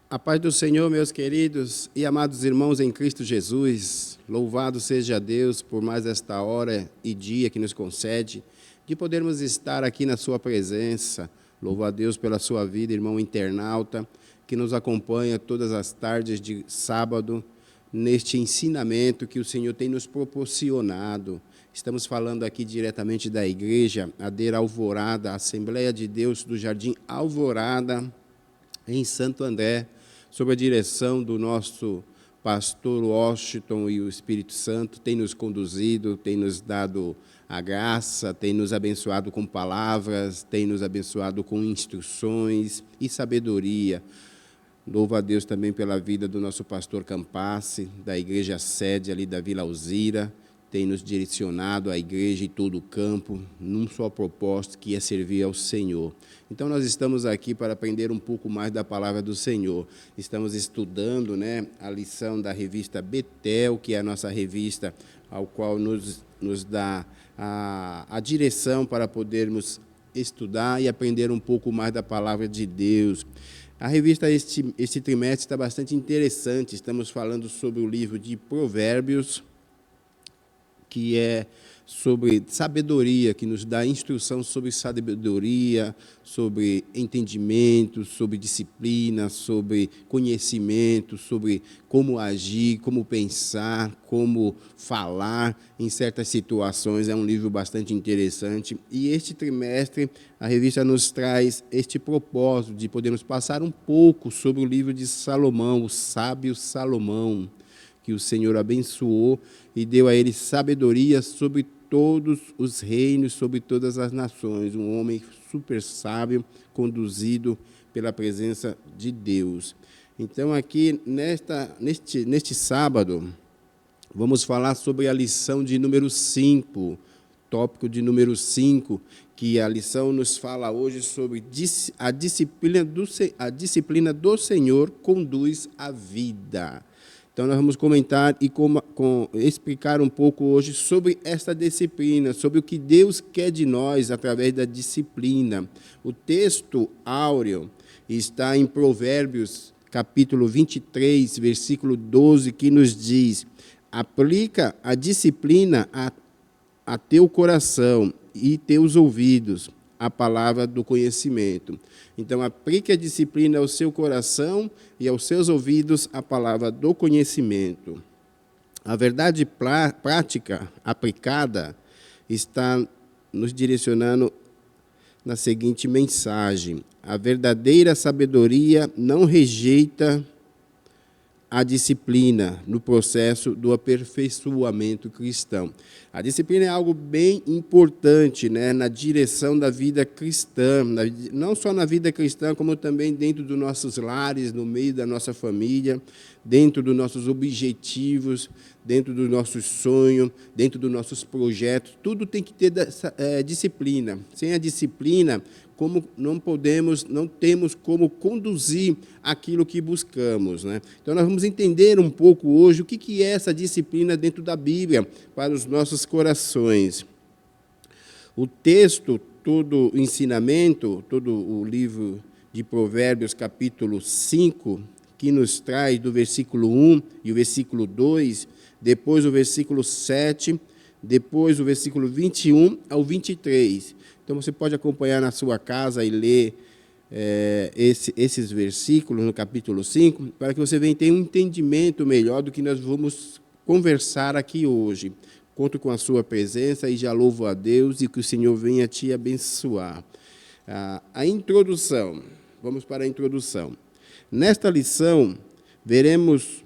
A paz do Senhor, meus queridos e amados irmãos em Cristo Jesus, louvado seja Deus por mais esta hora e dia que nos concede, de podermos estar aqui na sua presença. Louvo a Deus pela sua vida, irmão internauta, que nos acompanha todas as tardes de sábado, neste ensinamento que o Senhor tem nos proporcionado. Estamos falando aqui diretamente da igreja, Adeira Alvorada, Assembleia de Deus do Jardim Alvorada, em Santo André, sob a direção do nosso pastor Washington, e o Espírito Santo tem nos conduzido, tem nos dado a graça, tem nos abençoado com palavras, tem nos abençoado com instruções e sabedoria. Louvo a Deus também pela vida do nosso pastor Campassi, da igreja sede ali da Vila Alzira, tem nos direcionado à igreja e todo o campo, num só propósito, que é servir ao Senhor. Então, nós estamos aqui para aprender um pouco mais da palavra do Senhor. Estamos estudando, a lição da revista Betel, que é a nossa revista, ao qual nos dá a direção para podermos estudar e aprender um pouco mais da palavra de Deus. A revista, este trimestre, está bastante interessante. Estamos falando sobre o livro de Provérbios, que é sobre sabedoria, que nos dá instrução sobre sabedoria, sobre entendimento, sobre disciplina, sobre conhecimento, sobre como agir, como pensar, como falar em certas situações. É um livro bastante interessante. E este trimestre, a revista nos traz este propósito de podermos passar um pouco sobre o livro de Salomão, o sábio Salomão, que o Senhor abençoou e deu a ele sabedoria sobre todos os reinos, sobre todas as nações. Um homem super sábio, conduzido pela presença de Deus. Então, aqui, neste sábado, vamos falar sobre a lição de número 5, tópico de número 5, que a lição nos fala hoje sobre a disciplina do Senhor conduz a vida. Então, nós vamos comentar e explicar um pouco hoje sobre esta disciplina, sobre o que Deus quer de nós através da disciplina. O texto áureo está em Provérbios, capítulo 23, versículo 12, que nos diz: aplica a disciplina a teu coração e teus ouvidos, a palavra do conhecimento. Então, aplique a disciplina ao seu coração e aos seus ouvidos a palavra do conhecimento. A verdade prática aplicada está nos direcionando na seguinte mensagem: a verdadeira sabedoria não rejeita a disciplina no processo do aperfeiçoamento cristão. A disciplina é algo bem importante, na direção da vida cristã, não só na vida cristã, como também dentro dos nossos lares, no meio da nossa família, dentro dos nossos objetivos, dentro dos nossos sonhos, dentro dos nossos projetos. Tudo tem que ter disciplina. Sem a disciplina, não temos como conduzir aquilo que buscamos. Então, nós vamos entender um pouco hoje o que é essa disciplina dentro da Bíblia para os nossos corações. O texto, todo o ensinamento, todo o livro de Provérbios, capítulo 5, que nos traz do versículo 1 e o versículo 2, depois o versículo 7, depois o versículo 21 ao 23. Então, você pode acompanhar na sua casa e ler esses versículos no capítulo 5, para que você venha ter um entendimento melhor do que nós vamos conversar aqui hoje. Conto com a sua presença e já louvo a Deus e que o Senhor venha te abençoar. A introdução, vamos para a introdução. Nesta lição, veremos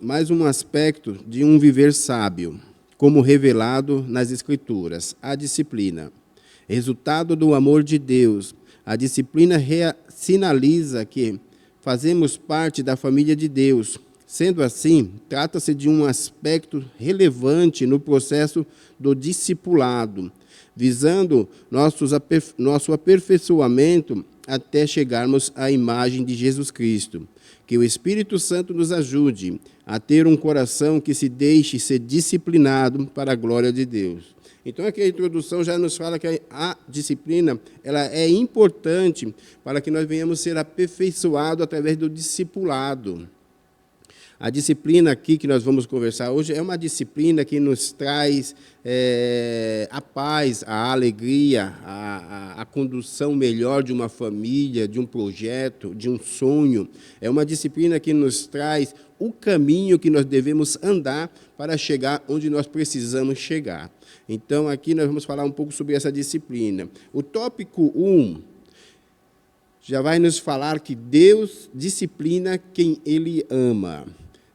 mais um aspecto de um viver sábio, como revelado nas Escrituras: a disciplina. Resultado do amor de Deus, a disciplina sinaliza que fazemos parte da família de Deus. Sendo assim, trata-se de um aspecto relevante no processo do discipulado, visando nosso aperfeiçoamento até chegarmos à imagem de Jesus Cristo. Que o Espírito Santo nos ajude a ter um coração que se deixe ser disciplinado para a glória de Deus. Então, aqui a introdução já nos fala que a disciplina ela é importante para que nós venhamos ser aperfeiçoados através do discipulado. A disciplina aqui que nós vamos conversar hoje é uma disciplina que nos traz a paz, a alegria, a condução melhor de uma família, de um projeto, de um sonho. É uma disciplina que nos traz o caminho que nós devemos andar para chegar onde nós precisamos chegar. Então, aqui nós vamos falar um pouco sobre essa disciplina. O tópico 1 já vai nos falar que Deus disciplina quem Ele ama.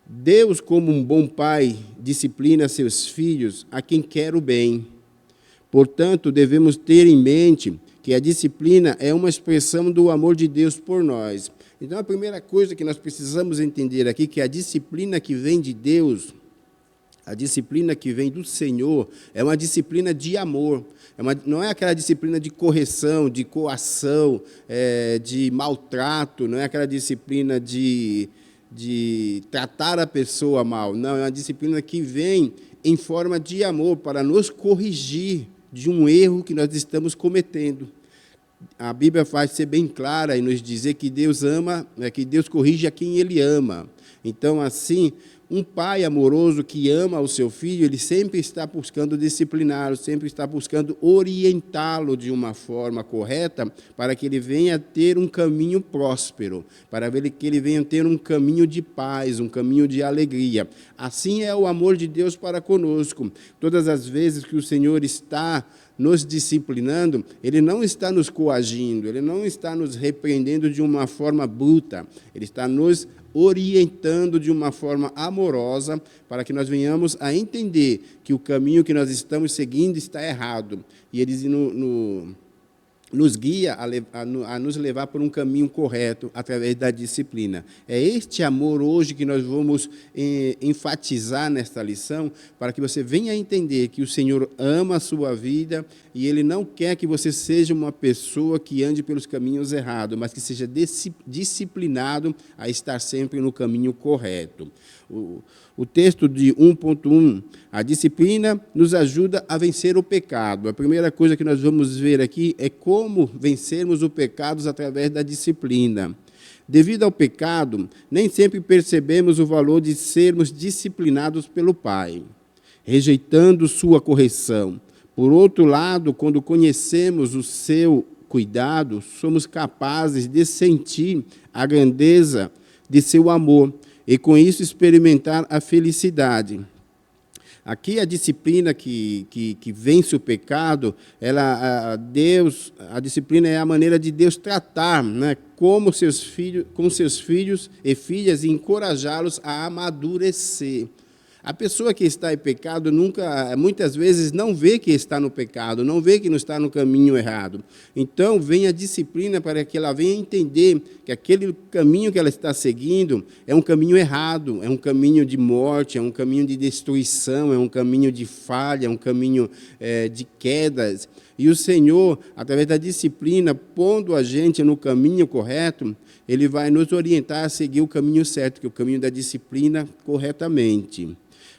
Deus, como um bom pai, disciplina seus filhos a quem quer o bem. Portanto, devemos ter em mente que a disciplina é uma expressão do amor de Deus por nós. Então, a primeira coisa que nós precisamos entender aqui é que a disciplina que vem de Deus, a disciplina que vem do Senhor, é uma disciplina de amor. Não é aquela disciplina de correção, de coação, de maltrato, não é aquela disciplina de tratar a pessoa mal. Não, é uma disciplina que vem em forma de amor para nos corrigir de um erro que nós estamos cometendo. A Bíblia faz ser bem clara e nos dizer que Deus ama, que Deus corrige a quem Ele ama. Então, assim, um pai amoroso que ama o seu filho, ele sempre está buscando discipliná-lo, sempre está buscando orientá-lo de uma forma correta para que ele venha ter um caminho próspero, para que ele venha ter um caminho de paz, um caminho de alegria. Assim é o amor de Deus para conosco. Todas as vezes que o Senhor está nos disciplinando, Ele não está nos coagindo, Ele não está nos repreendendo de uma forma bruta, Ele está nos orientando de uma forma amorosa para que nós venhamos a entender que o caminho que nós estamos seguindo está errado. E Ele nos guia a nos levar por um caminho correto através da disciplina. É este amor hoje que nós vamos enfatizar nesta lição, para que você venha a entender que o Senhor ama a sua vida e Ele não quer que você seja uma pessoa que ande pelos caminhos errados, mas que seja disciplinado a estar sempre no caminho correto. O texto de 1.1, a disciplina nos ajuda a vencer o pecado. A primeira coisa que nós vamos ver aqui é como vencermos o pecado através da disciplina. Devido ao pecado, nem sempre percebemos o valor de sermos disciplinados pelo Pai, rejeitando sua correção. Por outro lado, quando conhecemos o seu cuidado, somos capazes de sentir a grandeza de seu amor e, com isso, experimentar a felicidade. Aqui a disciplina que vence o pecado, a disciplina é a maneira de Deus tratar, né, com seus filhos e filhas e encorajá-los a amadurecer. A pessoa que está em pecado muitas vezes não vê que está no pecado, não vê que não está no caminho errado. Então, vem a disciplina para que ela venha entender que aquele caminho que ela está seguindo é um caminho errado, é um caminho de morte, é um caminho de destruição, é um caminho de falha, é um caminho de quedas. E o Senhor, através da disciplina, pondo a gente no caminho correto, Ele vai nos orientar a seguir o caminho certo, que é o caminho da disciplina corretamente.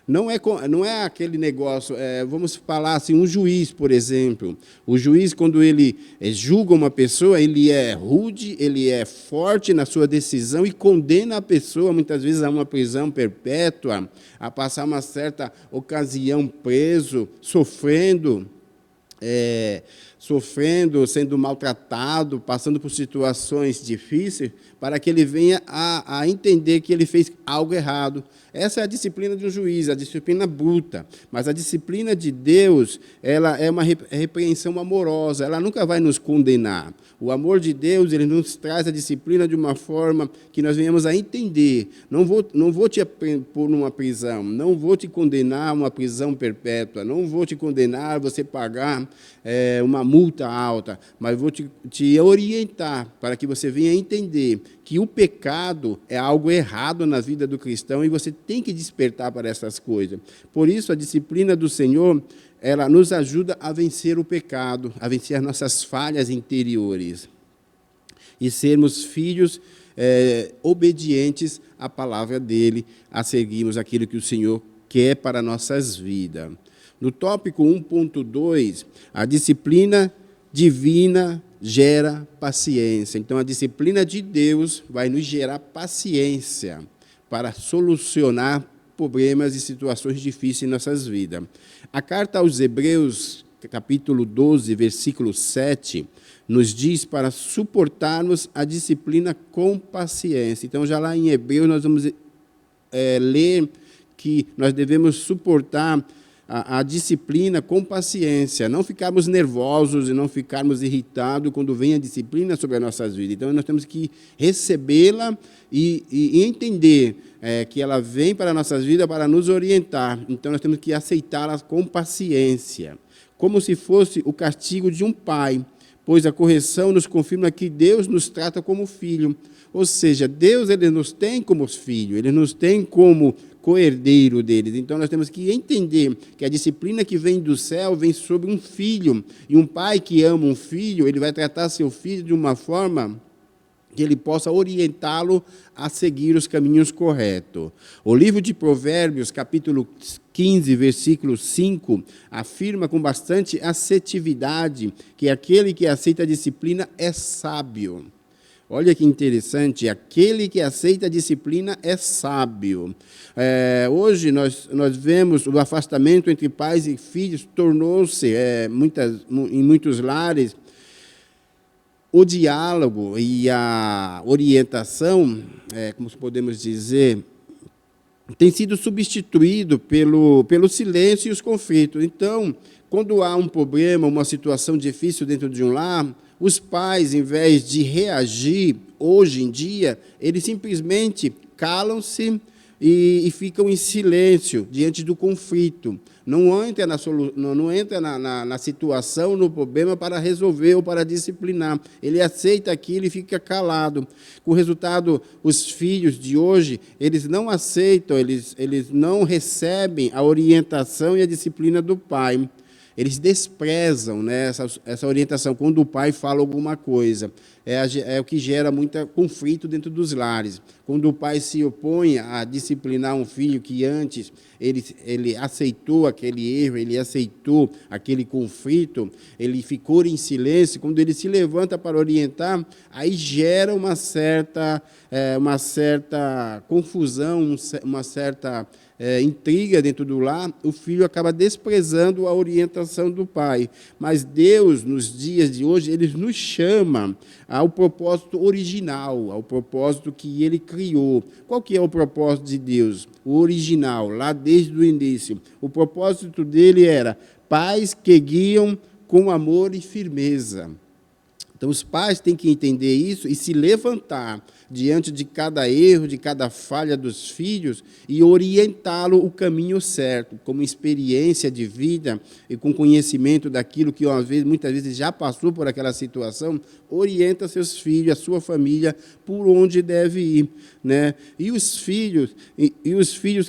Não é aquele negócio, vamos falar assim, um juiz, por exemplo. O juiz, quando ele julga uma pessoa, ele é rude, ele é forte na sua decisão e condena a pessoa, muitas vezes, a uma prisão perpétua, a passar uma certa ocasião preso, sofrendo, sendo maltratado, passando por situações difíceis, para que ele venha a entender que ele fez algo errado. Essa é a disciplina de um juiz, a disciplina bruta. Mas a disciplina de Deus, ela é uma repreensão amorosa, ela nunca vai nos condenar. O amor de Deus, Ele nos traz a disciplina de uma forma que nós venhamos a entender. Não vou te pôr numa prisão, não vou te condenar a uma prisão perpétua, não vou te condenar a você pagar uma multa alta, mas vou te orientar para que você venha entender que o pecado é algo errado na vida do cristão e você tem que despertar para essas coisas. Por isso, a disciplina do Senhor, ela nos ajuda a vencer o pecado, a vencer as nossas falhas interiores e sermos filhos obedientes à palavra dEle, a seguirmos aquilo que o Senhor quer para nossas vidas. No tópico 1.2, a disciplina divina gera paciência. Então, a disciplina de Deus vai nos gerar paciência para solucionar problemas e situações difíceis em nossas vidas. A carta aos Hebreus, capítulo 12, versículo 7, nos diz para suportarmos a disciplina com paciência. Então, já lá em Hebreus, nós vamos ler que nós devemos suportar a disciplina com paciência, não ficarmos nervosos e não ficarmos irritados quando vem a disciplina sobre as nossas vidas. Então, nós temos que recebê-la e entender que ela vem para as nossas vidas para nos orientar. Então, nós temos que aceitá-la com paciência, como se fosse o castigo de um pai, pois a correção nos confirma que Deus nos trata como filho. Ou seja, Deus ele nos tem como filho, ele nos tem como co-herdeiro deles. Então, nós temos que entender que a disciplina que vem do céu vem sobre um filho. E um pai que ama um filho, ele vai tratar seu filho de uma forma que ele possa orientá-lo a seguir os caminhos corretos. O livro de Provérbios, capítulo 15, versículo 5, afirma com bastante assertividade que aquele que aceita a disciplina é sábio. Olha que interessante, aquele que aceita a disciplina é sábio. Hoje nós vemos o afastamento entre pais e filhos, tornou-se, em muitos lares, o diálogo e a orientação, como podemos dizer, tem sido substituído pelo silêncio e os conflitos. Então, quando há um problema, uma situação difícil dentro de um lar, os pais, em vez de reagir, hoje em dia, eles simplesmente calam-se e ficam em silêncio diante do conflito. Não entra na situação, no problema para resolver ou para disciplinar. Ele aceita aquilo e fica calado. Com o resultado, os filhos de hoje, eles não aceitam, eles não recebem a orientação e a disciplina do pai. Eles desprezam, né, essa orientação quando o pai fala alguma coisa. É o que gera muito conflito dentro dos lares. Quando o pai se opõe a disciplinar um filho que antes ele aceitou aquele erro, ele aceitou aquele conflito, ele ficou em silêncio, quando ele se levanta para orientar, aí gera uma certa confusão, uma certa intriga dentro do lar, o filho acaba desprezando a orientação do pai. Mas Deus, nos dias de hoje, Ele nos chama ao propósito original, ao propósito que Ele criou. Qual que é o propósito de Deus? O original, lá desde o início. O propósito dele era pais que guiam com amor e firmeza. Então, os pais têm que entender isso e se levantar diante de cada erro, de cada falha dos filhos e orientá-lo o caminho certo, como experiência de vida e com conhecimento daquilo que muitas vezes já passou por aquela situação, orienta seus filhos, a sua família, por onde deve ir, né? E os filhos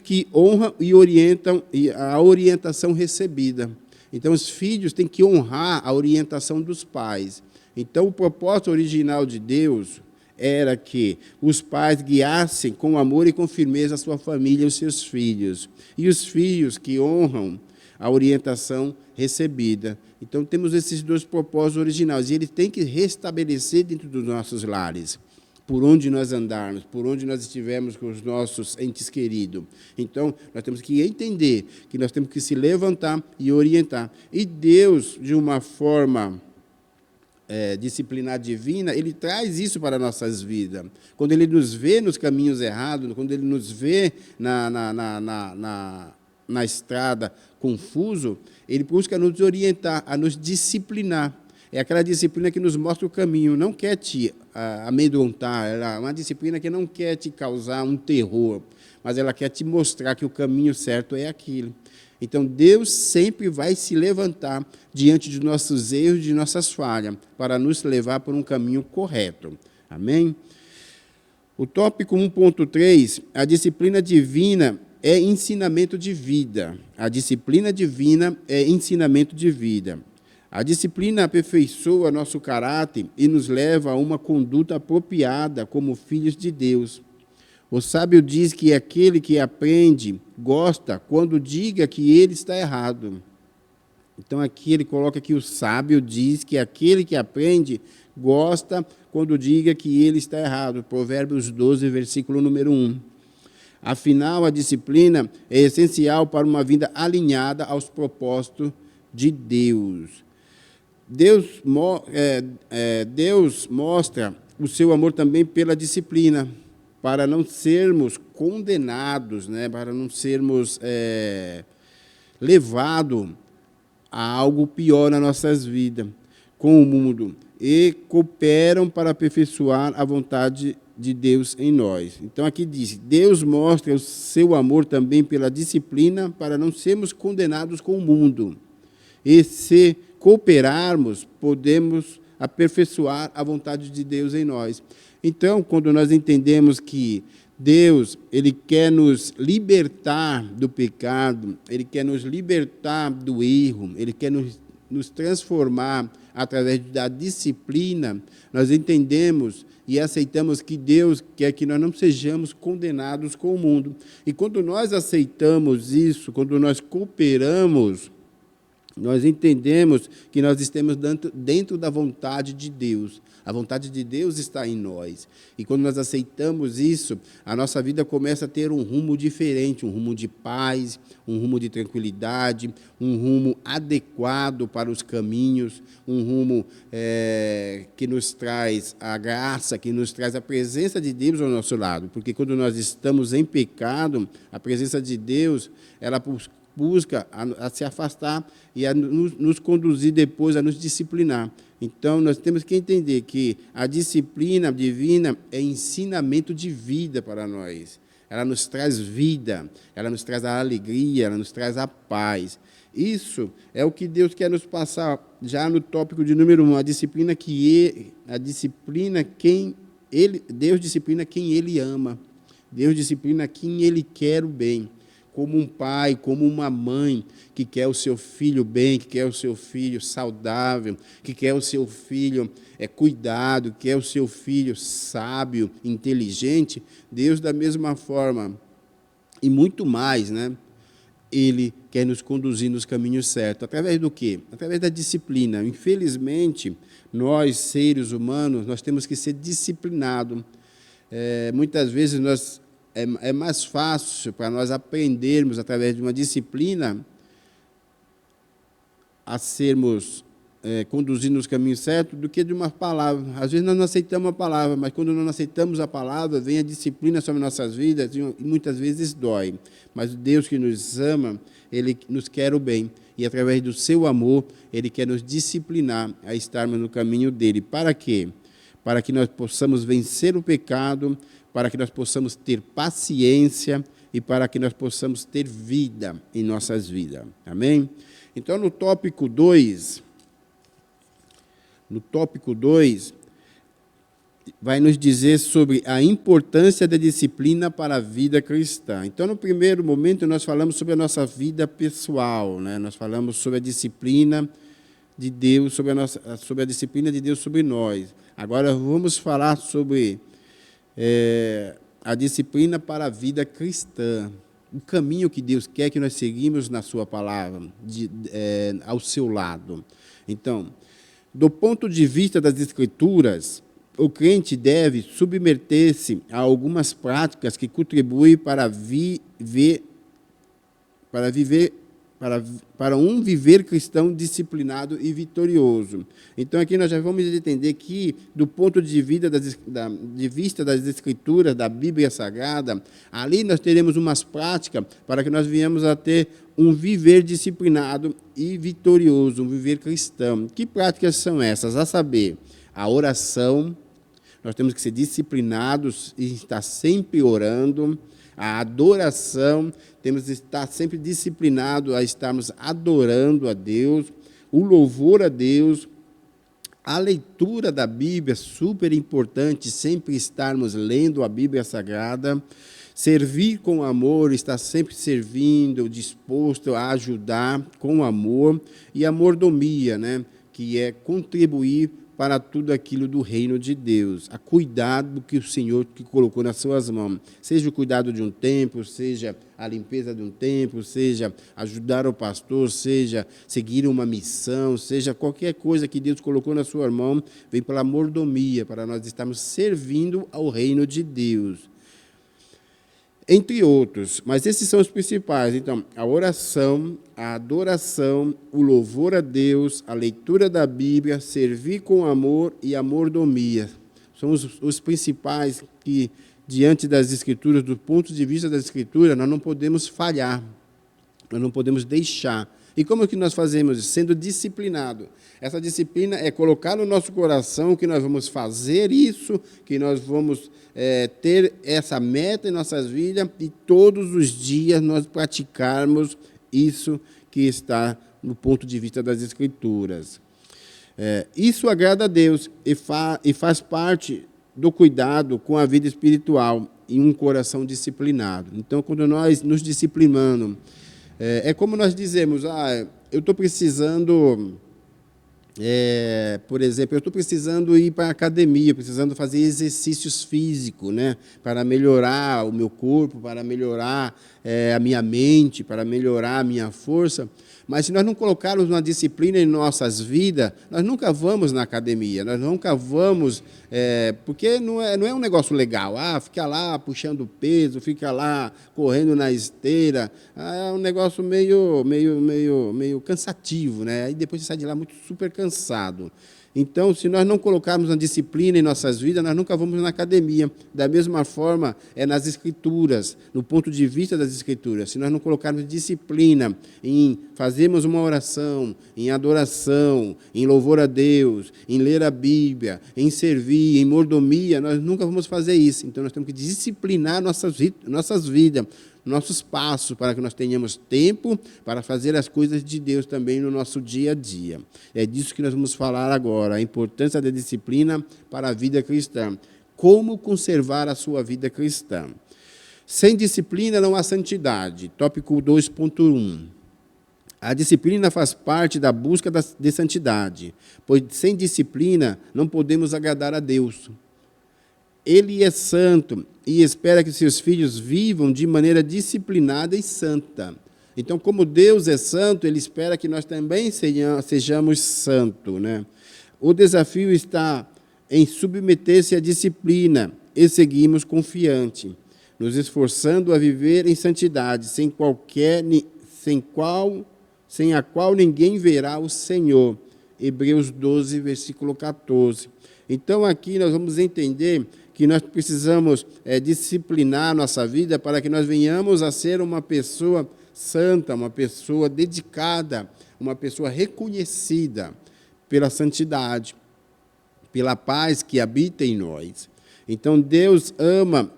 que honram e orientam a orientação recebida. Então, os filhos têm que honrar a orientação dos pais. Então, o propósito original de Deus era que os pais guiassem com amor e com firmeza a sua família e os seus filhos. E os filhos que honram a orientação recebida. Então, temos esses dois propósitos originais. E eles têm que restabelecer dentro dos nossos lares, por onde nós andarmos, por onde nós estivermos com os nossos entes queridos. Então, nós temos que entender que nós temos que se levantar e orientar. E Deus, de uma forma disciplinar divina, Ele traz isso para nossas vidas. Quando Ele nos vê nos caminhos errados, quando Ele nos vê na estrada confuso, Ele busca nos orientar, a nos disciplinar. É aquela disciplina que nos mostra o caminho, não quer te amedrontar, é uma disciplina que não quer te causar um terror, mas ela quer te mostrar que o caminho certo é aquilo. Então, Deus sempre vai se levantar diante de nossos erros, de nossas falhas, para nos levar por um caminho correto. Amém? O tópico 1.3, a disciplina divina é ensinamento de vida. A disciplina divina é ensinamento de vida. A disciplina aperfeiçoa nosso caráter e nos leva a uma conduta apropriada como filhos de Deus. O sábio diz que aquele que aprende gosta quando diga que ele está errado. Então, aqui ele coloca que o sábio diz que aquele que aprende gosta quando diga que ele está errado. Provérbios 12, versículo número 1. Afinal, a disciplina é essencial para uma vida alinhada aos propósitos de Deus. Deus mostra o seu amor também pela disciplina, para não sermos condenados, né, para não sermos levados a algo pior nas nossas vidas com o mundo, e cooperam para aperfeiçoar a vontade de Deus em nós. Então, aqui diz, Deus mostra o seu amor também pela disciplina para não sermos condenados com o mundo. E se cooperarmos, podemos aperfeiçoar a vontade de Deus em nós. Então, quando nós entendemos que Deus, Ele quer nos libertar do pecado, Ele quer nos libertar do erro, Ele quer nos transformar através da disciplina, nós entendemos e aceitamos que Deus quer que nós não sejamos condenados com o mundo. E quando nós aceitamos isso, quando nós cooperamos, nós entendemos que nós estamos dentro da vontade de Deus. A vontade de Deus está em nós. E quando nós aceitamos isso, a nossa vida começa a ter um rumo diferente, um rumo de paz, um rumo de tranquilidade, um rumo adequado para os caminhos, um rumo que nos traz a graça, que nos traz a presença de Deus ao nosso lado. Porque quando nós estamos em pecado, a presença de Deus, ela busca a se afastar e a nos conduzir depois, a nos disciplinar. Então, nós temos que entender que a disciplina divina é ensinamento de vida para nós. Ela nos traz vida, ela nos traz a alegria, ela nos traz a paz. Isso é o que Deus quer nos passar, já no tópico de número 1, Deus disciplina quem Ele ama. Deus disciplina quem Ele quer o bem. Como um pai, como uma mãe que quer o seu filho bem, que quer o seu filho saudável, que quer o seu filho cuidado, que quer o seu filho sábio, inteligente, Deus, da mesma forma, e muito mais, né? Ele quer nos conduzir nos caminhos certos. Através do quê? Através da disciplina. Infelizmente, nós, seres humanos, nós temos que ser disciplinados. Muitas vezes é mais fácil para nós aprendermos, através de uma disciplina, a sermos conduzidos nos caminhos certos, do que de uma palavra. Às vezes nós não aceitamos a palavra, mas quando nós não aceitamos a palavra, vem a disciplina sobre nossas vidas e muitas vezes dói. Mas o Deus que nos ama, Ele nos quer o bem. E através do seu amor, Ele quer nos disciplinar a estarmos no caminho dEle. Para quê? Para que nós possamos vencer o pecado, para que nós possamos ter paciência e para que nós possamos ter vida em nossas vidas. Amém? Então, no tópico 2, vai nos dizer sobre a importância da disciplina para a vida cristã. Então, no primeiro momento, nós falamos sobre a nossa vida pessoal, né? Nós falamos sobre a disciplina de Deus, sobre a disciplina de Deus sobre nós. Agora, vamos falar sobre a disciplina para a vida cristã, o caminho que Deus quer que nós seguimos na sua palavra, ao seu lado. Então, do ponto de vista das Escrituras, o crente deve submeter-se a algumas práticas que contribuem para um viver cristão disciplinado e vitorioso. Então, aqui nós já vamos entender que, do ponto de vista das Escrituras, da Bíblia Sagrada, ali nós teremos umas práticas para que nós venhamos a ter um viver disciplinado e vitorioso, um viver cristão. Que práticas são essas? A saber, a oração, nós temos que ser disciplinados e estar sempre orando. A adoração, temos que estar sempre disciplinados a estarmos adorando a Deus. O louvor a Deus. A leitura da Bíblia, super importante, sempre estarmos lendo a Bíblia Sagrada. Servir com amor, estar sempre servindo, disposto a ajudar com amor. E a mordomia, né? Que é contribuir para tudo aquilo do reino de Deus, a cuidado que o Senhor que colocou nas suas mãos. Seja o cuidado de um templo, seja a limpeza de um templo, seja ajudar o pastor, seja seguir uma missão, seja qualquer coisa que Deus colocou na sua mão, vem pela mordomia, para nós estarmos servindo ao reino de Deus. Entre outros, mas esses são os principais. Então, a oração, a adoração, o louvor a Deus, a leitura da Bíblia, servir com amor e a mordomia. São os principais que, diante das Escrituras, do ponto de vista das Escrituras, nós não podemos falhar, nós não podemos deixar. E como é que nós fazemos isso? Sendo disciplinado. Essa disciplina é colocar no nosso coração que nós vamos fazer isso, que nós vamos ter essa meta em nossas vidas e todos os dias nós praticarmos isso que está no ponto de vista das Escrituras. Isso agrada a Deus e faz parte do cuidado com a vida espiritual e um coração disciplinado. Então, quando nós nos disciplinamos, é como nós dizemos, eu estou precisando, por exemplo, eu estou precisando ir para a academia, precisando fazer exercícios físicos, né, para melhorar o meu corpo, para melhorar a minha mente, para melhorar a minha força. Mas se nós não colocarmos uma disciplina em nossas vidas, nós nunca vamos na academia, nós nunca vamos, porque não é um negócio legal. Fica lá puxando peso, fica lá correndo na esteira, é um negócio meio cansativo, né? Aí depois você sai de lá muito super cansado. Então, se nós não colocarmos uma disciplina em nossas vidas, nós nunca vamos na academia. Da mesma forma, nas Escrituras, no ponto de vista das Escrituras. Se nós não colocarmos disciplina em fazermos uma oração, em adoração, em louvor a Deus, em ler a Bíblia, em servir, em mordomia, nós nunca vamos fazer isso. Então, nós temos que disciplinar nossas vidas, nossos passos, para que nós tenhamos tempo para fazer as coisas de Deus também no nosso dia a dia. É disso que nós vamos falar agora, a importância da disciplina para a vida cristã. Como conservar a sua vida cristã. Sem disciplina não há santidade. Tópico 2.1. A disciplina faz parte da busca de santidade, pois sem disciplina não podemos agradar a Deus. Ele é santo e espera que seus filhos vivam de maneira disciplinada e santa. Então, como Deus é santo, Ele espera que nós também sejamos santos, né? O desafio está em submeter-se à disciplina e seguirmos confiante, nos esforçando a viver em santidade, sem a qual ninguém verá o Senhor. Hebreus 12, versículo 14. Então, aqui nós vamos entender que nós precisamos disciplinar a nossa vida para que nós venhamos a ser uma pessoa santa, uma pessoa dedicada, uma pessoa reconhecida pela santidade, pela paz que habita em nós. Então, Deus ama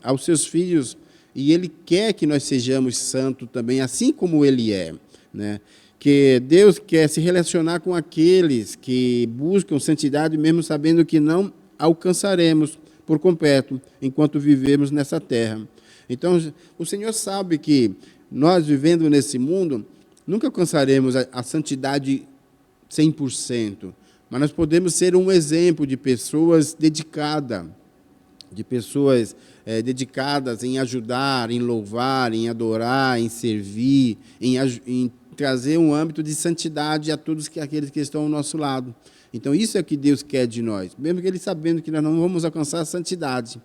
aos seus filhos e Ele quer que nós sejamos santos também, assim como Ele é, né? Que Deus quer se relacionar com aqueles que buscam santidade, mesmo sabendo que não alcançaremos por completo enquanto vivemos nessa terra. Então, o Senhor sabe que nós, vivendo nesse mundo, nunca alcançaremos a santidade 100%, mas nós podemos ser um exemplo de pessoas dedicadas, dedicadas em ajudar, em louvar, em adorar, em servir, em trazer um âmbito de santidade a todos aqueles que estão ao nosso lado. Então, isso é o que Deus quer de nós, mesmo que Ele sabendo que nós não vamos alcançar a santidade.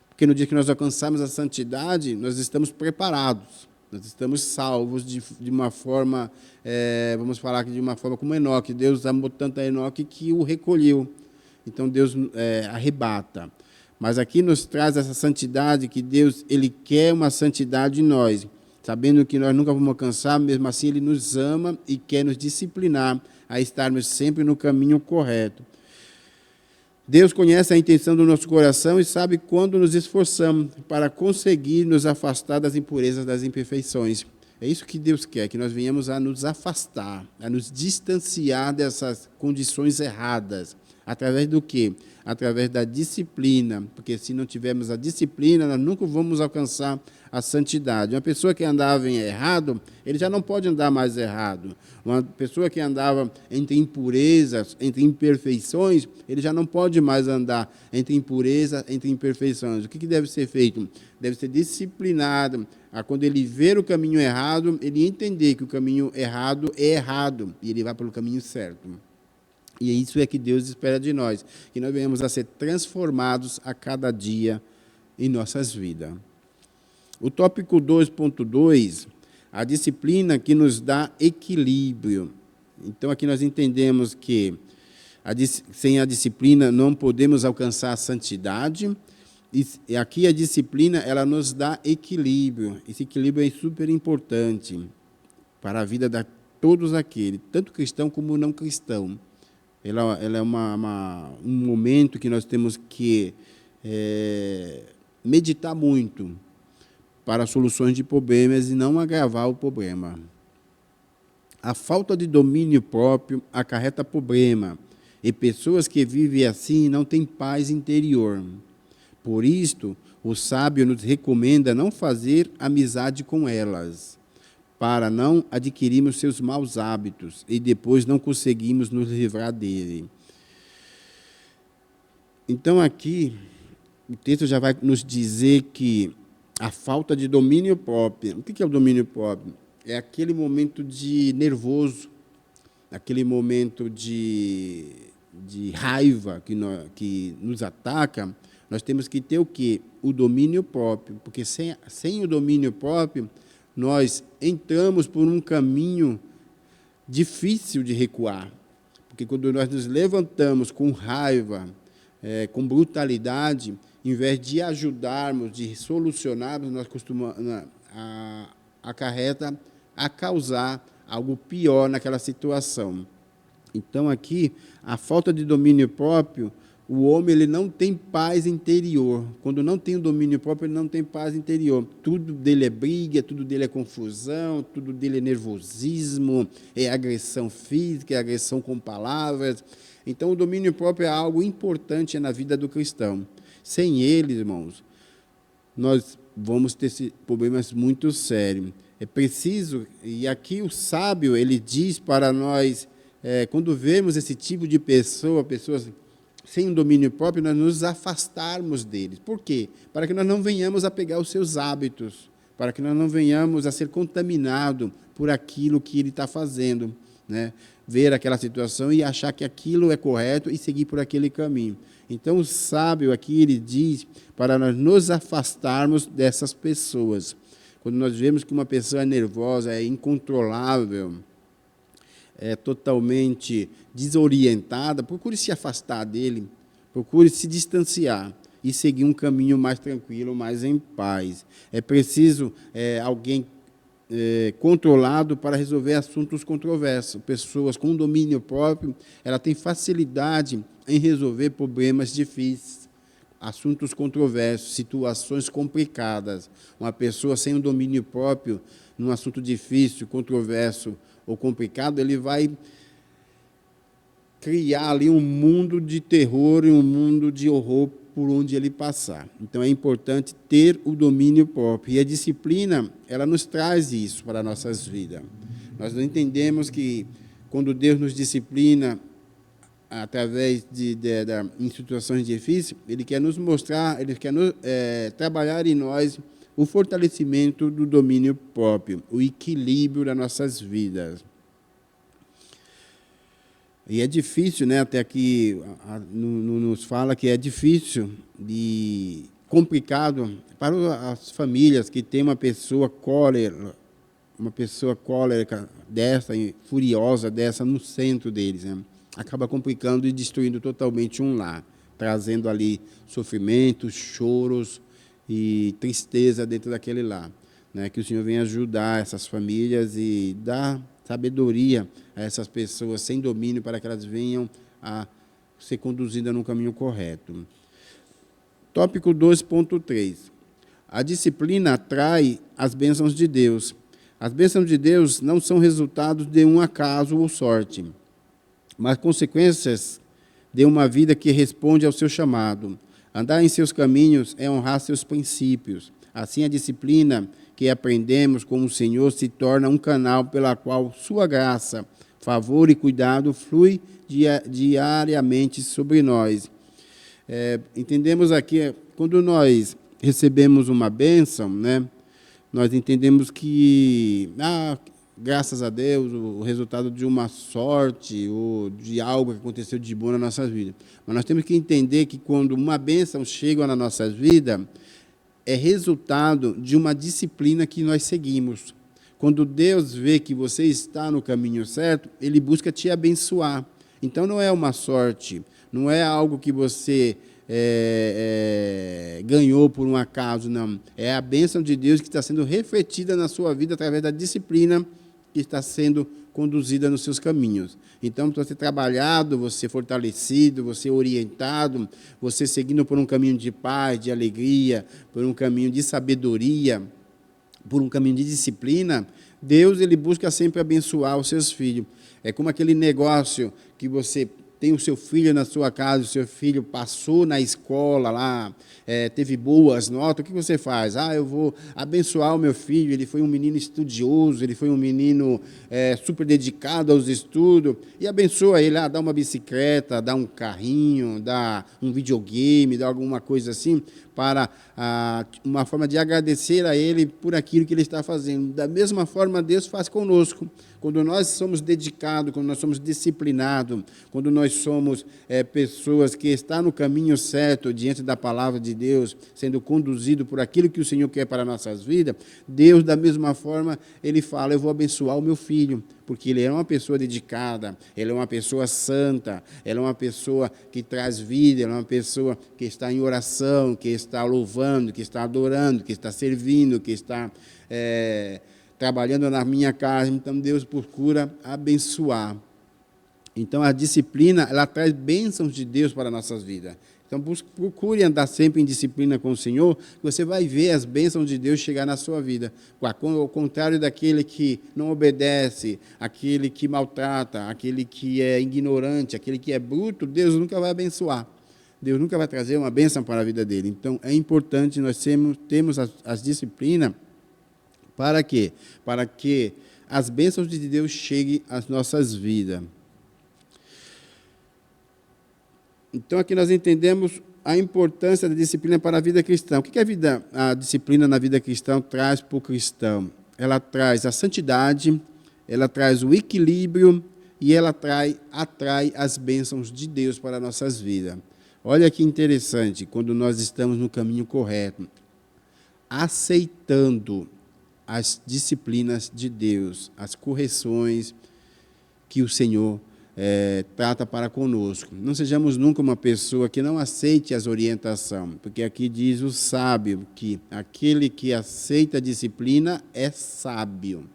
Porque no dia que nós alcançarmos a santidade, nós estamos preparados, nós estamos salvos de uma forma, vamos falar aqui de uma forma como Enoque. Deus amou tanto a Enoque que o recolheu. Então, Deus arrebata. Mas aqui nos traz essa santidade que Deus, Ele quer uma santidade em nós. Sabendo que nós nunca vamos alcançar, mesmo assim Ele nos ama e quer nos disciplinar a estarmos sempre no caminho correto. Deus conhece a intenção do nosso coração e sabe quando nos esforçamos para conseguir nos afastar das impurezas, das imperfeições. É isso que Deus quer, que nós venhamos a nos afastar, a nos distanciar dessas condições erradas, Através do quê? Através da disciplina, porque se não tivermos a disciplina, nós nunca vamos alcançar a santidade. Uma pessoa que andava em errado, ele já não pode andar mais errado. Uma pessoa que andava entre impurezas, entre imperfeições, ele já não pode mais andar entre impureza, entre imperfeições. O que deve ser feito? Deve ser disciplinado, a quando ele ver o caminho errado, ele entender que o caminho errado é errado, e ele vai pelo caminho certo. E isso é que Deus espera de nós, que nós venhamos a ser transformados a cada dia em nossas vidas. O tópico 2.2, a disciplina que nos dá equilíbrio. Então, aqui nós entendemos que sem a disciplina não podemos alcançar a santidade, e aqui a disciplina ela nos dá equilíbrio. Esse equilíbrio é super importante para a vida de todos aqueles, tanto cristão como não cristão. Ela é um momento que nós temos que meditar muito para soluções de problemas e não agravar o problema. A falta de domínio próprio acarreta problema, e pessoas que vivem assim não têm paz interior. Por isto, o sábio nos recomenda não fazer amizade com elas, para não adquirirmos seus maus hábitos e depois não conseguimos nos livrar dele. Então, aqui, o texto já vai nos dizer que a falta de domínio próprio. O que é o domínio próprio? É aquele momento de nervoso, aquele momento de raiva que nos ataca. Nós temos que ter o quê? O domínio próprio, porque sem o domínio próprio, nós entramos por um caminho difícil de recuar. Porque quando nós nos levantamos com raiva, com brutalidade, em vez de ajudarmos, de solucionarmos, nós costumamos acarreta a causar algo pior naquela situação. Então, aqui, a falta de domínio próprio, o homem ele não tem paz interior. Quando não tem o domínio próprio, ele não tem paz interior. Tudo dele é briga, tudo dele é confusão, tudo dele é nervosismo, é agressão física, é agressão com palavras. Então, o domínio próprio é algo importante na vida do cristão. Sem ele, irmãos, nós vamos ter problemas muito sérios. É preciso, e aqui o sábio, ele diz para nós, quando vemos esse tipo de pessoas sem um domínio próprio, nós nos afastarmos deles. Por quê? Para que nós não venhamos a pegar os seus hábitos, para que nós não venhamos a ser contaminados por aquilo que ele está fazendo, né? Ver aquela situação e achar que aquilo é correto e seguir por aquele caminho. Então, o sábio aqui, ele diz para nós nos afastarmos dessas pessoas. Quando nós vemos que uma pessoa é nervosa, é incontrolável, é totalmente desorientada, procure se afastar dele, procure se distanciar e seguir um caminho mais tranquilo, mais em paz. É preciso alguém controlado para resolver assuntos controversos. Pessoas com domínio próprio, ela tem facilidade em resolver problemas difíceis, assuntos controversos, situações complicadas. Uma pessoa sem um domínio próprio, num assunto difícil, controverso ou complicado, ele vai criar ali um mundo de terror e um mundo de horror por onde ele passar. Então, é importante ter o domínio próprio. E a disciplina, ela nos traz isso para as nossas vidas. Nós não entendemos que, quando Deus nos disciplina, através em situações difíceis, Ele quer nos mostrar, Ele quer trabalhar em nós o fortalecimento do domínio próprio, o equilíbrio das nossas vidas. E é difícil, né? Até aqui nos fala que é difícil e complicado para as famílias que têm uma pessoa cólera dessa, furiosa dessa no centro deles, né? Acaba complicando e destruindo totalmente um lar, trazendo ali sofrimentos, choros e tristeza dentro daquele lar, né? Que o Senhor venha ajudar essas famílias e dar sabedoria a essas pessoas sem domínio para que elas venham a ser conduzidas no caminho correto. Tópico 2.3. A disciplina atrai as bênçãos de Deus. As bênçãos de Deus não são resultados de um acaso ou sorte, mas consequências Dê uma vida que responde ao seu chamado. Andar em seus caminhos é honrar seus princípios. Assim, a disciplina que aprendemos com o Senhor se torna um canal pela qual sua graça, favor e cuidado flui diariamente sobre nós. Entendemos aqui, quando nós recebemos uma bênção, né, nós entendemos que, graças a Deus, o resultado de uma sorte ou de algo que aconteceu de bom na nossa vida. Mas nós temos que entender que quando uma bênção chega na nossa vida, é resultado de uma disciplina que nós seguimos. Quando Deus vê que você está no caminho certo, Ele busca te abençoar. Então, não é uma sorte, não é algo que você ganhou por um acaso, não. É a bênção de Deus que está sendo refletida na sua vida através da disciplina que está sendo conduzida nos seus caminhos. Então, você trabalhado, você fortalecido, você orientado, você seguindo por um caminho de paz, de alegria, por um caminho de sabedoria, por um caminho de disciplina, Deus ele busca sempre abençoar os seus filhos. É como aquele negócio que você tem o seu filho na sua casa, o seu filho passou na escola lá, teve boas notas, o que você faz? Eu vou abençoar o meu filho, ele foi um menino estudioso, ele foi um menino super dedicado aos estudos, e abençoa ele, dá uma bicicleta, dá um carrinho, dá um videogame, dá alguma coisa assim, para uma forma de agradecer a ele por aquilo que ele está fazendo. Da mesma forma, Deus faz conosco. Quando nós somos dedicados, quando nós somos disciplinados, quando nós somos pessoas que estão no caminho certo, diante da palavra de Deus, sendo conduzido por aquilo que o Senhor quer para nossas vidas, Deus, da mesma forma, Ele fala, eu vou abençoar o meu filho, porque ele é uma pessoa dedicada, ele é uma pessoa santa, ele é uma pessoa que traz vida, ele é uma pessoa que está em oração, que está louvando, que está adorando, que está servindo, que está trabalhando na minha casa. Então, Deus procura abençoar. Então, a disciplina, ela traz bênçãos de Deus para as nossas vidas. Então, procure andar sempre em disciplina com o Senhor, que você vai ver as bênçãos de Deus chegar na sua vida. Ao contrário daquele que não obedece, aquele que maltrata, aquele que é ignorante, aquele que é bruto, Deus nunca vai abençoar. Deus nunca vai trazer uma bênção para a vida dele. Então, é importante nós termos as disciplinas. Para quê? Para que as bênçãos de Deus cheguem às nossas vidas. Então, aqui nós entendemos a importância da disciplina para a vida cristã. O que a disciplina na vida cristã traz para o cristão? Ela traz a santidade, ela traz o equilíbrio e ela atrai as bênçãos de Deus para as nossas vidas. Olha que interessante, quando nós estamos no caminho correto, aceitando as disciplinas de Deus, as correções que o Senhor trata para conosco. Não sejamos nunca uma pessoa que não aceite as orientações, porque aqui diz o sábio que aquele que aceita a disciplina é sábio,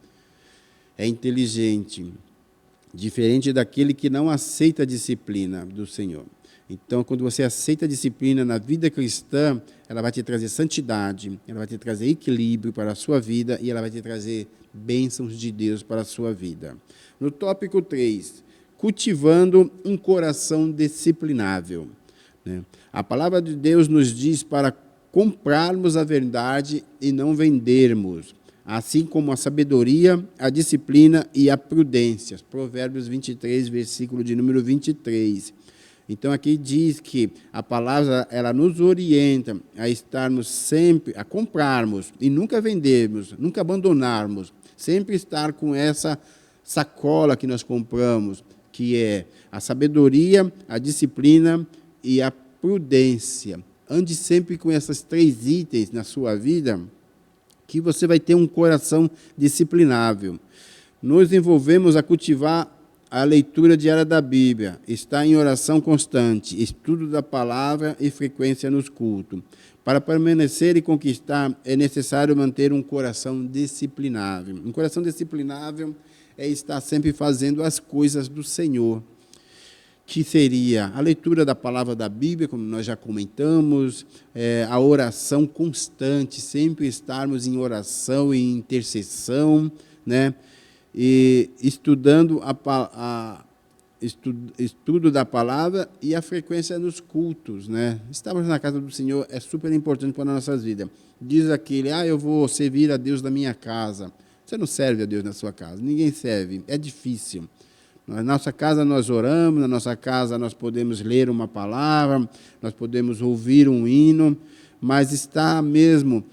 é inteligente, diferente daquele que não aceita a disciplina do Senhor. Então, quando você aceita a disciplina na vida cristã, ela vai te trazer santidade, ela vai te trazer equilíbrio para a sua vida e ela vai te trazer bênçãos de Deus para a sua vida. No tópico 3, cultivando um coração disciplinável. A palavra de Deus nos diz para comprarmos a verdade e não vendermos, assim como a sabedoria, a disciplina e a prudência. Provérbios 23, versículo de número 23. Então, aqui diz que a palavra ela nos orienta a estarmos sempre, a comprarmos e nunca vendermos, nunca abandonarmos, sempre estar com essa sacola que nós compramos, que é a sabedoria, a disciplina e a prudência. Ande sempre com esses 3 itens na sua vida, que você vai ter um coração disciplinável. Nos envolvemos a cultivar a leitura diária da Bíblia, estar em oração constante, estudo da palavra e frequência nos cultos. Para permanecer e conquistar, é necessário manter um coração disciplinável. Um coração disciplinável é estar sempre fazendo as coisas do Senhor, que seria a leitura da palavra da Bíblia, como nós já comentamos, a oração constante, sempre estarmos em oração e intercessão, né? E estudando estudo da palavra e a frequência nos cultos, né? Estarmos na casa do Senhor é super importante para as nossas vidas. Diz aquele, eu vou servir a Deus na minha casa. Você não serve a Deus na sua casa, ninguém serve, é difícil. Na nossa casa nós oramos, na nossa casa nós podemos ler uma palavra, nós podemos ouvir um hino, mas estar mesmo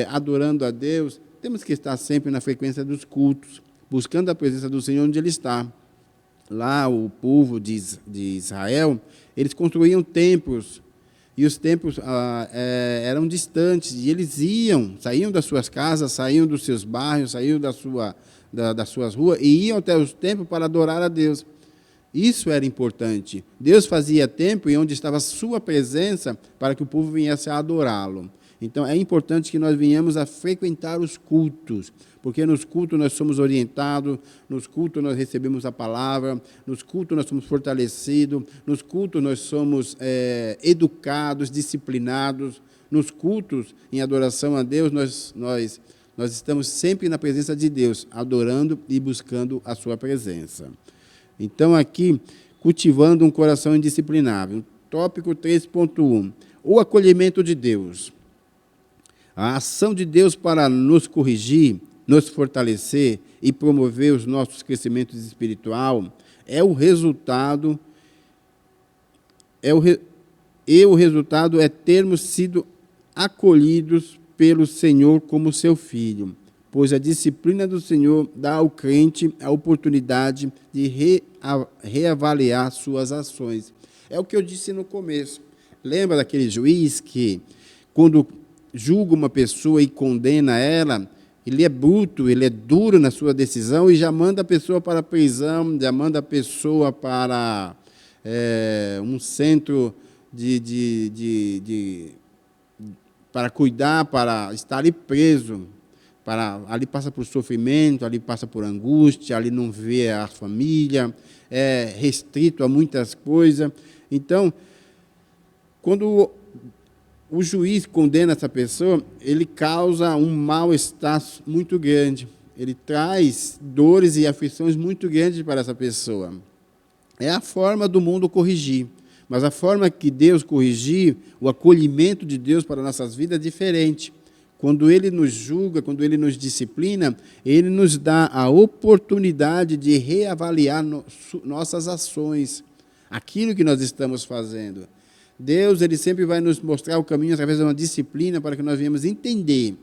adorando a Deus, temos que estar sempre na frequência dos cultos, buscando a presença do Senhor onde Ele está. Lá, o povo de Israel, eles construíam templos, e os templos eram distantes, e eles saíam das suas casas, saíam dos seus bairros, saíam das suas ruas, e iam até os templos para adorar a Deus. Isso era importante. Deus fazia templo e onde estava a sua presença para que o povo viesse a adorá-lo. Então, é importante que nós venhamos a frequentar os cultos, porque nos cultos nós somos orientados, nos cultos nós recebemos a palavra, nos cultos nós somos fortalecidos, nos cultos nós somos educados, disciplinados, nos cultos em adoração a Deus nós estamos sempre na presença de Deus, adorando e buscando a sua presença. Então, aqui, cultivando um coração indisciplinável. Tópico 3.1, o acolhimento de Deus. A ação de Deus para nos corrigir, nos fortalecer e promover os nossos crescimentos espiritual o resultado é termos sido acolhidos pelo Senhor como seu filho, pois a disciplina do Senhor dá ao crente a oportunidade de reavaliar suas ações. É o que eu disse no começo. Lembra daquele juiz que, quando julga uma pessoa e condena ela, ele é bruto, ele é duro na sua decisão e já manda a pessoa para a prisão, já manda a pessoa para um centro para cuidar, para estar ali preso. Ali passa por sofrimento, ali passa por angústia, ali não vê a família, é restrito a muitas coisas. Então, quando o juiz condena essa pessoa, ele causa um mal-estar muito grande. Ele traz dores e aflições muito grandes para essa pessoa. É a forma do mundo corrigir. Mas a forma que Deus corrigir, o acolhimento de Deus para nossas vidas é diferente. Quando Ele nos julga, quando Ele nos disciplina, Ele nos dá a oportunidade de reavaliar nossas ações, aquilo que nós estamos fazendo. Deus, Ele sempre vai nos mostrar o caminho através de uma disciplina para que nós venhamos entender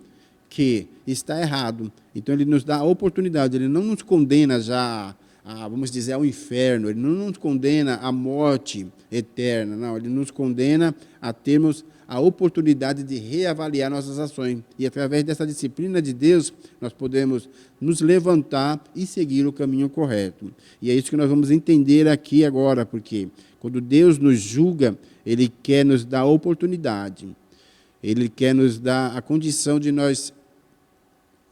que está errado. Então, Ele nos dá a oportunidade, Ele não nos condena já, vamos dizer, ao inferno, Ele não nos condena à morte eterna, não, Ele nos condena a termos a oportunidade de reavaliar nossas ações. E, através dessa disciplina de Deus, nós podemos nos levantar e seguir o caminho correto. E é isso que nós vamos entender aqui agora, porque quando Deus nos julga, Ele quer nos dar a oportunidade, Ele quer nos dar a condição de nós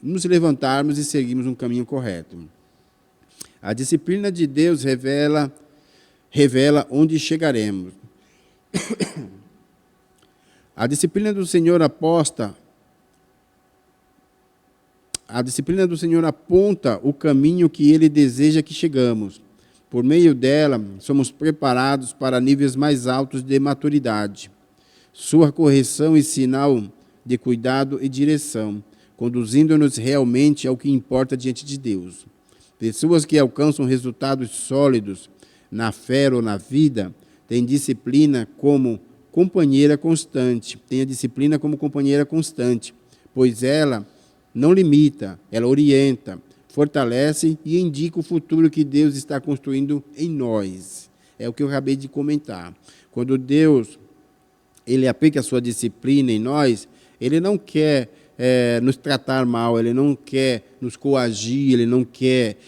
nos levantarmos e seguirmos um caminho correto. A disciplina de Deus revela onde chegaremos. A disciplina do Senhor aponta o caminho que Ele deseja que chegamos. Por meio dela, somos preparados para níveis mais altos de maturidade. Sua correção e sinal de cuidado e direção, conduzindo-nos realmente ao que importa diante de Deus. Pessoas que alcançam resultados sólidos na fé ou na vida, têm disciplina como companheira constante. Tem a disciplina como companheira constante, pois ela não limita, ela orienta, fortalece e indica o futuro que Deus está construindo em nós. É o que eu acabei de comentar. Quando Deus Ele aplica a sua disciplina em nós, Ele não quer nos tratar mal, Ele não quer nos coagir, Ele não quer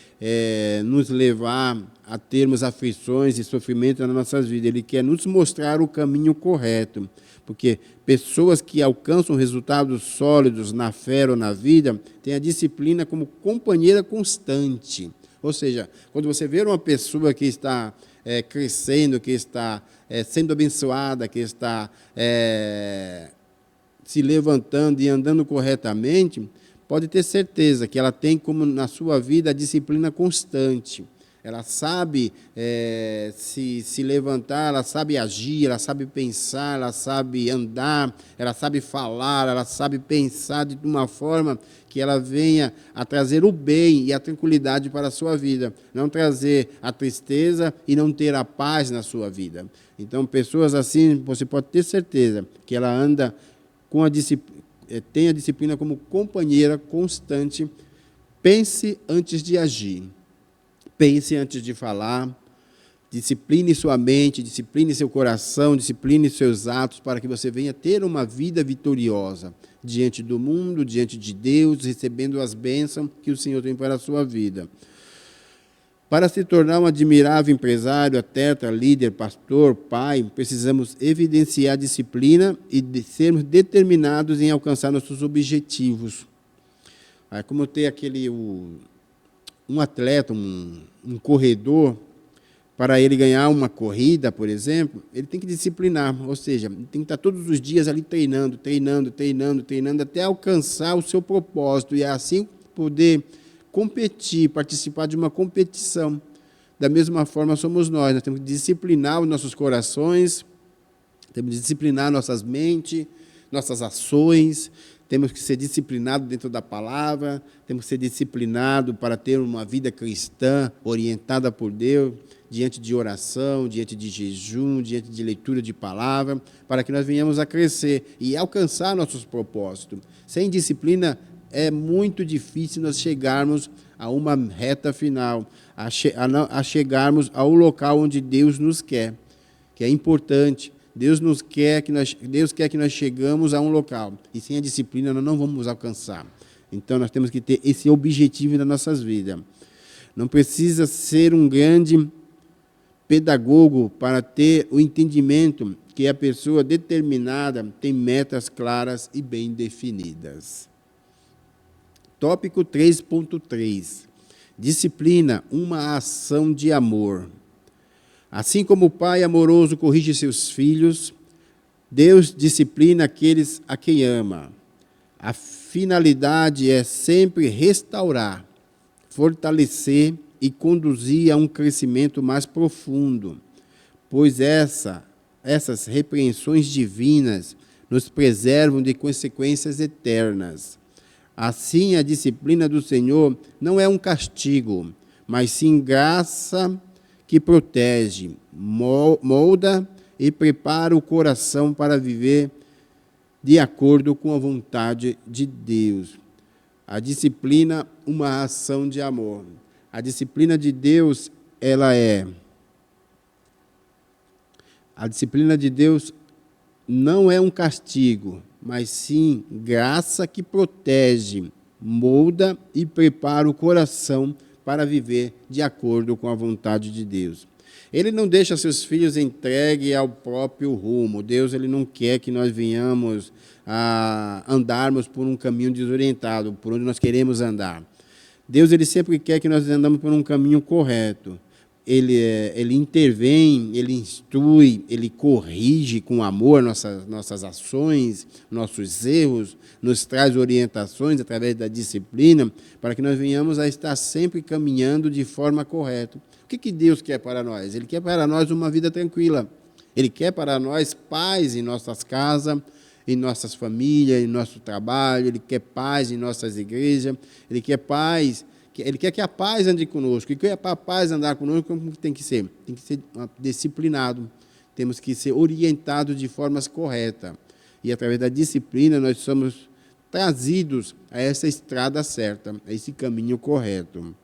nos levar a termos aflições e sofrimento nas nossas vidas. Ele quer nos mostrar o caminho correto. Porque pessoas que alcançam resultados sólidos na fé ou na vida, têm a disciplina como companheira constante. Ou seja, quando você vê uma pessoa que está crescendo, que está sendo abençoada, que está se levantando e andando corretamente, pode ter certeza que ela tem como na sua vida a disciplina constante. ela sabe se levantar, ela sabe agir, ela sabe pensar, ela sabe andar, ela sabe falar, ela sabe pensar de uma forma que ela venha a trazer o bem e a tranquilidade para a sua vida, não trazer a tristeza e não ter a paz na sua vida. Então, pessoas assim, você pode ter certeza que ela anda com tem a disciplina como companheira constante. Pense antes de agir, pense antes de falar, discipline sua mente, discipline seu coração, discipline seus atos, para que você venha ter uma vida vitoriosa diante do mundo, diante de Deus, recebendo as bênçãos que o Senhor tem para a sua vida. Para se tornar um admirável empresário, atleta, líder, pastor, pai, precisamos evidenciar disciplina e sermos determinados em alcançar nossos objetivos. Como ter um atleta, um corredor, para ele ganhar uma corrida, por exemplo, ele tem que disciplinar, ou seja, ele tem que estar todos os dias ali treinando, até alcançar o seu propósito, e assim poder competir, participar de uma competição. Da mesma forma somos nós temos que disciplinar os nossos corações, temos que disciplinar nossas mentes, nossas ações, temos que ser disciplinados dentro da palavra, temos que ser disciplinados para ter uma vida cristã orientada por Deus, diante de oração, diante de jejum, diante de leitura de palavra, para que nós venhamos a crescer e alcançar nossos propósitos. Sem disciplina, é muito difícil nós chegarmos a uma reta final, a chegarmos ao local onde Deus nos quer, que é importante. Deus quer que nós chegamos a um local, e sem a disciplina nós não vamos alcançar. Então, nós temos que ter esse objetivo nas nossas vidas. Não precisa ser um grande pedagogo para ter o entendimento que a pessoa determinada tem metas claras e bem definidas. Tópico 3.3. Disciplina, uma ação de amor. Assim como o pai amoroso corrige seus filhos, Deus disciplina aqueles a quem ama. A finalidade é sempre restaurar, fortalecer e conduzir a um crescimento mais profundo, pois essas repreensões divinas nos preservam de consequências eternas. Assim, a disciplina do Senhor não é um castigo, mas sim graça que protege, molda e prepara o coração para viver de acordo com a vontade de Deus. A disciplina, uma ação de amor. A disciplina de Deus, a disciplina de Deus não é um castigo, mas sim graça que protege, molda e prepara o coração para viver de acordo com a vontade de Deus. Ele não deixa seus filhos entregues ao próprio rumo. Deus ele não quer que nós venhamos a andarmos por um caminho desorientado, por onde nós queremos andar. Deus ele sempre quer que nós andamos por um caminho correto. Ele intervém, ele instrui, ele corrige com amor nossas ações, nossos erros, nos traz orientações através da disciplina, para que nós venhamos a estar sempre caminhando de forma correta. O que Deus quer para nós? Ele quer para nós uma vida tranquila. Ele quer para nós paz em nossas casas, em nossas famílias, em nosso trabalho. Ele quer paz em nossas igrejas. Ele quer paz. Ele quer que a paz ande conosco. E para a paz andar conosco, como tem que ser? Tem que ser disciplinado. Temos que ser orientados de formas corretas. E, através da disciplina, nós somos trazidos a essa estrada certa, a esse caminho correto.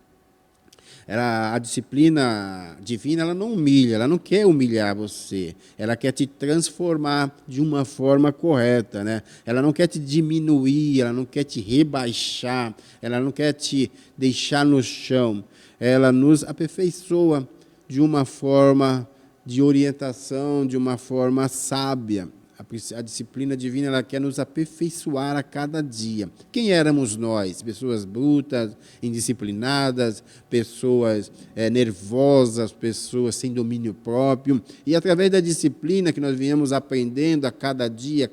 A disciplina divina, ela não humilha, ela não quer humilhar você. Ela quer te transformar de uma forma correta, né? Ela não quer te diminuir, ela não quer te rebaixar, ela não quer te deixar no chão. Ela nos aperfeiçoa de uma forma de orientação, de uma forma sábia. A disciplina divina ela quer nos aperfeiçoar a cada dia. Quem éramos nós? Pessoas brutas, indisciplinadas, pessoas nervosas, pessoas sem domínio próprio. E através da disciplina que nós viemos aprendendo a cada dia,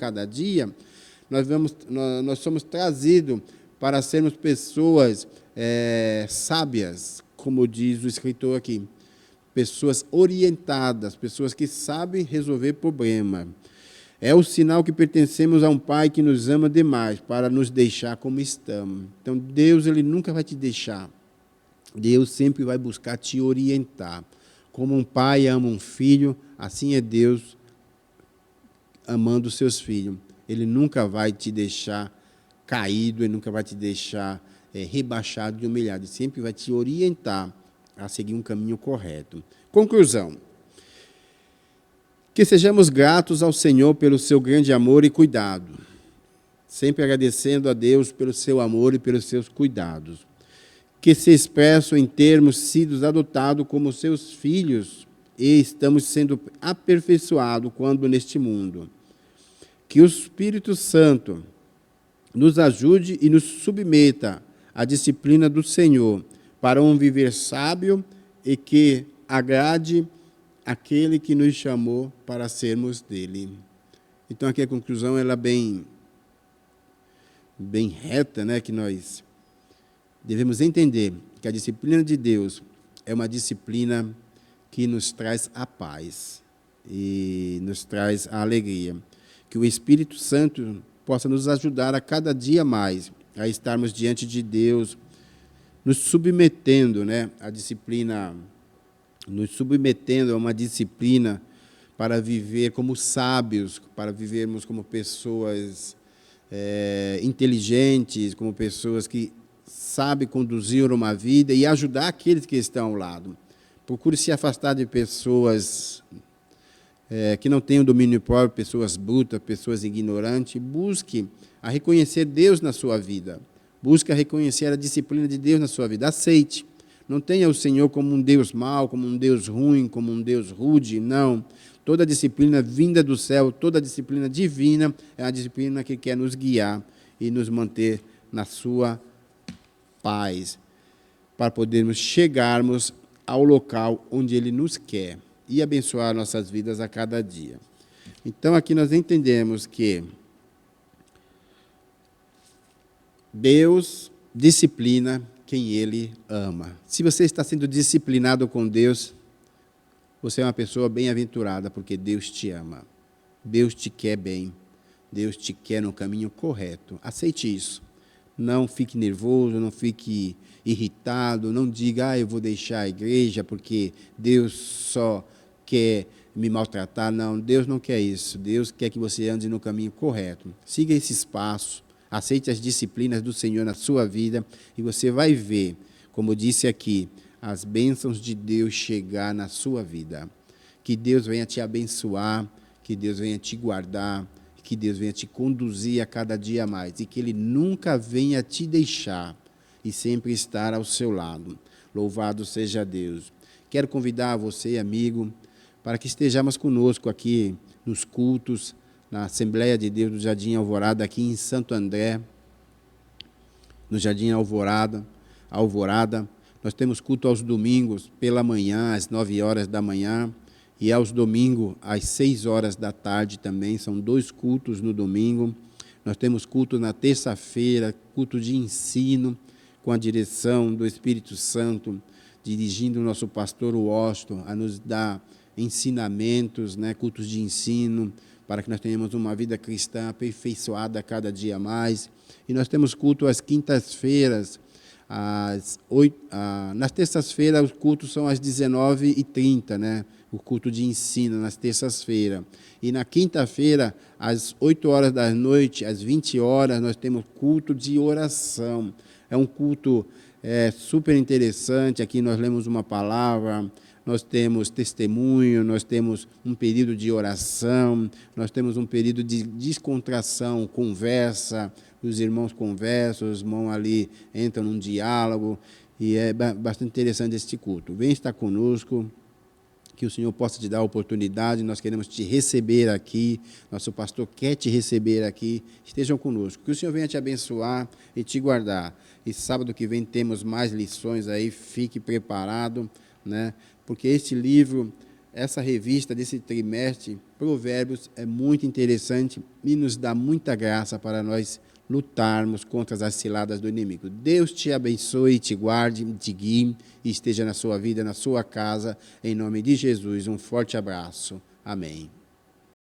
nós somos trazidos para sermos pessoas sábias, como diz o escritor aqui, pessoas orientadas, pessoas que sabem resolver problema. É o sinal que pertencemos a um Pai que nos ama demais para nos deixar como estamos. Então, Deus, Ele nunca vai te deixar. Deus sempre vai buscar te orientar. Como um pai ama um filho, assim é Deus amando os seus filhos. Ele nunca vai te deixar caído, Ele nunca vai te deixar rebaixado e humilhado. Ele sempre vai te orientar a seguir um caminho correto. Conclusão. Que sejamos gratos ao Senhor pelo seu grande amor e cuidado, sempre agradecendo a Deus pelo seu amor e pelos seus cuidados, que se expressam em termos sido adotados como seus filhos e estamos sendo aperfeiçoados quando neste mundo. Que o Espírito Santo nos ajude e nos submeta à disciplina do Senhor para um viver sábio e que agrade aquele que nos chamou para sermos dele. Então, aqui a conclusão ela é bem reta, né? Que nós devemos entender que a disciplina de Deus é uma disciplina que nos traz a paz e nos traz a alegria. Que o Espírito Santo possa nos ajudar a cada dia mais a estarmos diante de Deus, nos submetendo, né, à disciplina, nos submetendo a uma disciplina para viver como sábios, para vivermos como pessoas inteligentes, como pessoas que sabem conduzir uma vida e ajudar aqueles que estão ao lado. Procure se afastar de pessoas que não tenham domínio próprio, pessoas brutas, pessoas ignorantes. Busque a reconhecer Deus na sua vida. Busque a reconhecer a disciplina de Deus na sua vida. Aceite. Não tenha o Senhor como um Deus mau, como um Deus ruim, como um Deus rude. Não. Toda disciplina vinda do céu, toda disciplina divina é a disciplina que quer nos guiar e nos manter na sua paz, para podermos chegarmos ao local onde Ele nos quer e abençoar nossas vidas a cada dia. Então, aqui nós entendemos que Deus disciplina quem Ele ama. Se você está sendo disciplinado com Deus, você é uma pessoa bem-aventurada, porque Deus te ama. Deus te quer bem. Deus te quer no caminho correto. Aceite isso. Não fique nervoso, não fique irritado, não diga, eu vou deixar a igreja porque Deus só quer me maltratar. Não, Deus não quer isso. Deus quer que você ande no caminho correto. Siga esses passos. Aceite as disciplinas do Senhor na sua vida e você vai ver, como disse aqui, as bênçãos de Deus chegar na sua vida. Que Deus venha te abençoar, que Deus venha te guardar, que Deus venha te conduzir a cada dia mais e que Ele nunca venha te deixar e sempre estar ao seu lado. Louvado seja Deus. Quero convidar você, amigo, para que estejamos conosco aqui nos cultos, na Assembleia de Deus do Jardim Alvorada, aqui em Santo André, no Jardim Alvorada. Nós temos culto aos domingos, pela manhã, às 9 horas da manhã, e aos domingos, às 6 horas da tarde também. São 2 cultos no domingo. Nós temos culto na terça-feira, culto de ensino, com a direção do Espírito Santo, dirigindo o nosso pastor Washington a nos dar ensinamentos, né, cultos de ensino, para que nós tenhamos uma vida cristã aperfeiçoada cada dia mais. E nós temos culto às quintas-feiras, nas terças-feiras os cultos são às 19h30, né? O culto de ensino nas terças-feiras. E na quinta-feira, às 8 horas da noite, às 20 horas, nós temos culto de oração. É um culto super interessante. Aqui nós lemos uma palavra, nós temos testemunho, nós temos um período de oração, nós temos um período de descontração, conversa, os irmãos conversam, os irmãos ali entram num diálogo, e é bastante interessante este culto. Vem estar conosco, que o Senhor possa te dar a oportunidade, nós queremos te receber aqui, nosso pastor quer te receber aqui, estejam conosco, que o Senhor venha te abençoar e te guardar. E sábado que vem temos mais lições aí, fique preparado, né? Porque este livro essa revista desse trimestre, Provérbios, é muito interessante e nos dá muita graça para nós lutarmos contra as ciladas do inimigo. Deus te abençoe, te guarde, te guie e esteja na sua vida, na sua casa, em nome de Jesus. Um forte abraço. Amém.